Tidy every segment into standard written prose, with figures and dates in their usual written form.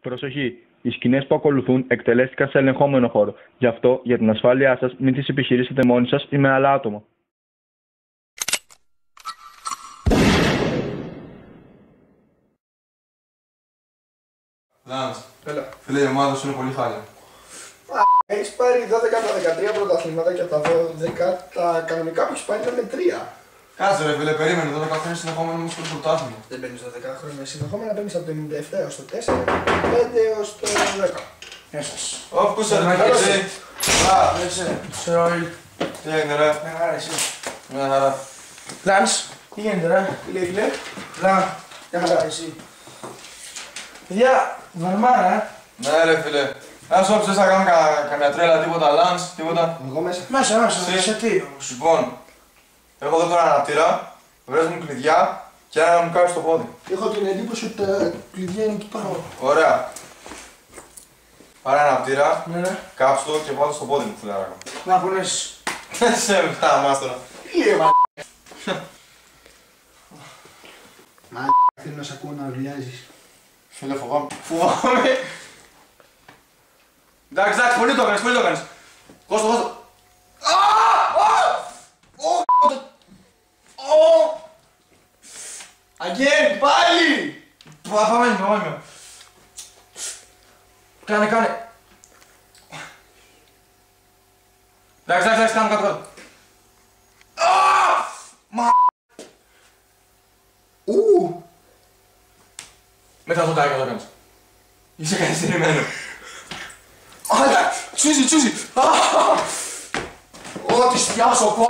Προσοχή! Οι σκηνές που ακολουθούν εκτελέστηκαν σε ελεγχόμενο χώρο. Γι' αυτό, για την ασφάλειά σας, μην τις επιχειρήσετε μόνοι σας ή με άλλα άτομα. Λάνς, Έλα. φίλε, η ομάδα σου είναι πολύ χάλια. Έχεις πάρει 12 από τα 13 πρωταθλήματα και από τα 12 τα κανονικά που έχεις πάρει είναι με 3. Κάτσε ρε φίλε, περίμενε, 12 χρόνια συνεχόμενο μου στο πρωτάθλημα. Δεν παίρνεις 12 χρόνια συνεχόμενα, παίρνεις από το 97 έως το 4 και από το 5 έως το 10. Γεια σας. Ωπ, πού σε ρε, εσύ. Α, Σε ρόλ. τι έγινε ρε. Μια χαρά εσύ. Μια χαρά. Λάνς, τι γίνεται ρε. Τι λέει φίλε. Λά, μια χαρά εσύ. Παιδιά, βαρμάρα. Ναι ρε φίλε. Ένας όψε θα κάνω καμιά τρέλα, τίποτα Λάνς, τίποτα. Εγώ μέσα. Μέσα, σε τι όμως. Λοιπόν, έχω εδώ τον αναπτήρα, βρες μου κλειδιά και ένα να μου κάνεις το πόδι. Έχω την εντύπωση ότι τα κλειδιά είναι εκεί πάνω. Ωραία. Πάρε ένα αναπτήρα, Ναι, ναι. κάψου το και βάλω στο πόδι μου φιλάρακα. Να πονέσεις. Σε μάς τώρα. Θέλω να σ' ακούω να ουρλιάζεις. Φίλε, φοβάμαι. Φοβάμαι. Εντάξει, πολύ το έκανες, πολύ το έκανες. Κόστο, κόστο. Again, πάλι! Πάμε. Κάνε. Εντάξει, κάνω κάτω. Μετά το τάκι το έκανες. Είσαι καθυστερημένο. Άντα! Τσούζι! Ό,τι σπιάσω,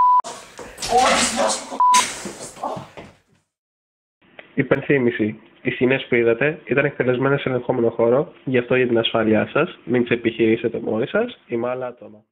Υπενθύμηση. Οι σκηνές που είδατε ήταν εκτελεσμένες σε ελεγχόμενο χώρο, γι' αυτό για την ασφάλειά σας, μην τις επιχειρήσετε μόνοι σας ή με άλλα άτομα.